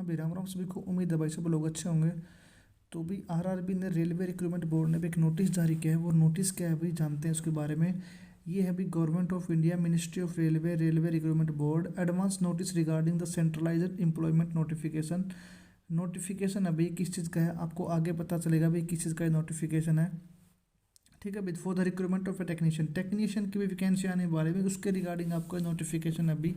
हाँ भाई, राम राम सभी को। उम्मीद है भाई सब लोग अच्छे होंगे। तो भी आरआरबी ने, रेलवे रिक्रूटमेंट बोर्ड ने भी एक नोटिस जारी किया है। वो नोटिस क्या है भाई, जानते हैं उसके बारे में। ये है भाई, government of India, ministry of railway, railway recruitment board, advance notice regarding the centralised employment notification. Notification अभी किस चीज़ का है आपको आगे पता चलेगा भाई, किस चीज़ का नोटिफिकेशन है। ठीक है भाई, for the recruitment of A technician, technician की भी वैकेंसी आने वाले में, उसके रिगार्डिंग आपको नोटिफिकेशन अभी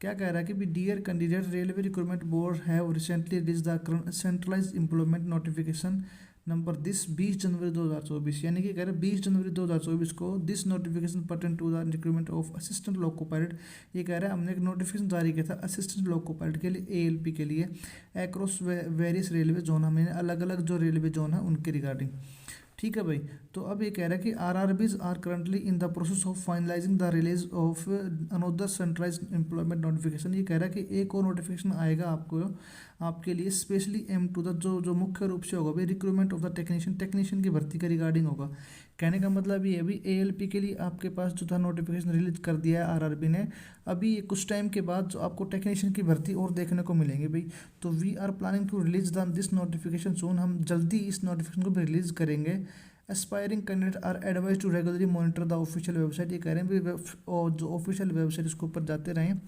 क्या कह रहा है कि भी dear candidate, railway recruitment board have recently release the centralised employment notification number this 20 January 2024, यानी कि कह रहे हैं 20 जनवरी 2024 को this notification pertain to the recruitment of assistant loco pilot. ये कह रहा है हमने एक नोटिफिकेशन जारी किया था असिस्टेंट लोको पायलट के लिए, एएलपी के लिए, अक्रॉस वेरियस रेलवे जोन, हमने अलग अलग जो रेलवे जोन है उनके रिगार्डिंग। ठीक है भाई। तो अब ये कह रहा है कि RRBs are currently in the process of finalising the release of another centralise employment notification. ये कह रहा है कि एक और नोटिफिकेशन आएगा आपको, आपके लिए स्पेशली एम टू द जो जो मुख्य रूप से होगा भाई, recruitment of the technician, technician की भर्ती के रिगार्डिंग होगा। कहने का मतलब ये अभी एएलपी के लिए आपके पास जो था नोटिफिकेशन रिलीज कर दिया है आरआरबी ने। अभी कुछ टाइम के बाद जो आपको टेक्नीशियन की भर्ती और देखने को मिलेंगे भाई। तो we are planning to release the this notification soon, हम जल्दी इस नोटिफिकेशन को भी रिलीज करेंगे। Aspiring candidate are advise to regularly monitor the official website. ये कह रहे हैं भी जो ऑफिशियल वेबसाइट उसके ऊपर जाते रहें।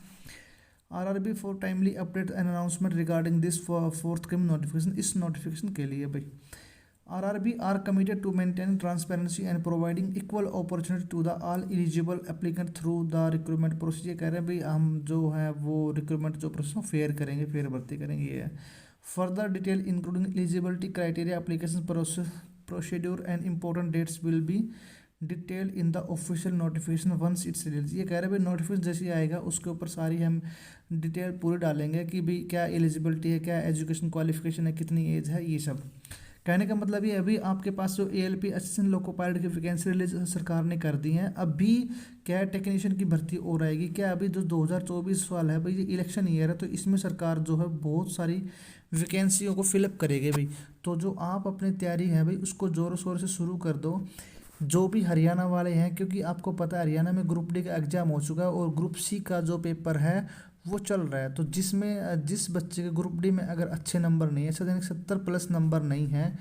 RRB for timely update and announcement regarding this forthcoming notification, इस नोटिफिकेशन के लिए भाई। RRB are committed to maintain transparency and providing equal opportunity to the all eligible applicant through the recruitment process. ये कह रहे हैं भाई हम जो है वो रिक्रूटमेंट जो प्रोसेस फेयर करेंगे, फेयर भर्ती करेंगे। ये है further detail including eligibility criteria, application process procedure and important dates will be detail in the official notification once it's release. ये कह रहे हैं भाई नोटिफिकेशन जैसे ही आएगा उसके ऊपर सारी हम डिटेल पूरी डालेंगे कि भाई क्या एलिजिबिलिटी है, क्या एजुकेशन क्वालिफिकेशन है, कितनी एज है, ये सब। कहने का मतलब ये अभी आपके पास जो एएलपी असिस्टेंट लोको पायलट की वैकेंसी रिलीज सरकार ने कर दी है। अभी क्या टेक्नीशियन की भर्ती और आएगी क्या, अभी जो 2024 साल है भाई, ये इलेक्शन ईयर है, तो इसमें सरकार जो है बहुत सारी वैकेंसियों को फिलअप करेगी भाई। तो जो आप अपनी तैयारी है भाई उसको ज़ोरों शोर से शुरू कर दो। जो भी हरियाणा वाले हैं, क्योंकि आपको पता है हरियाणा में ग्रुप डी का एग्जाम हो चुका है और ग्रुप सी का जो पेपर है वो चल रहा है। तो जिसमें जिस बच्चे के ग्रुप डी में अगर अच्छे नंबर नहीं है, 70+ नंबर नहीं है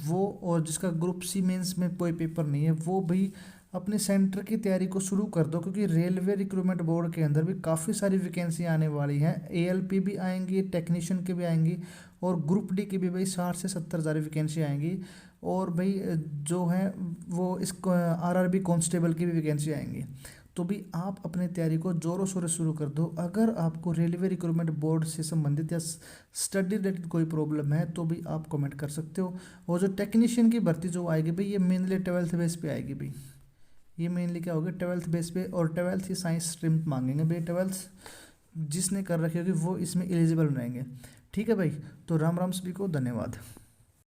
वो, और जिसका ग्रुप सी मेंस में कोई पेपर नहीं है, वो भी अपने सेंटर की तैयारी को शुरू कर दो। क्योंकि रेलवे रिक्रूटमेंट बोर्ड के अंदर भी काफ़ी सारी वैकेंसी आने वाली हैं। एएलपी भी आएंगी, टेक्नीशियन की भी आएंगी, और ग्रुप डी की भी भाई 60 से 70 हज़ार वैकेंसी आएंगी। और भाई जो है वो इस आरआरबी कांस्टेबल की भी वैकेंसी आएंगी। तो भी आप अपनी तैयारी को ज़ोरों शोरों शुरू कर दो। अगर आपको रेलवे रिक्रूटमेंट बोर्ड से संबंधित या स्टडी रिलेटेड कोई प्रॉब्लम है तो भी आप कमेंट कर सकते हो। और जो टेक्नीशियन की भर्ती जो आएगी भाई, ये मेनली 12th बेस पे आएगी भाई। ये मेनली क्या होगी, 12th बेस पे, और 12th ही साइंस स्ट्रीम मांगेंगे भाई। 12th जिसने कर रखी होगी वो इसमें एलिजिबल रहेंगे। ठीक है भाई। तो राम राम सभी को, धन्यवाद।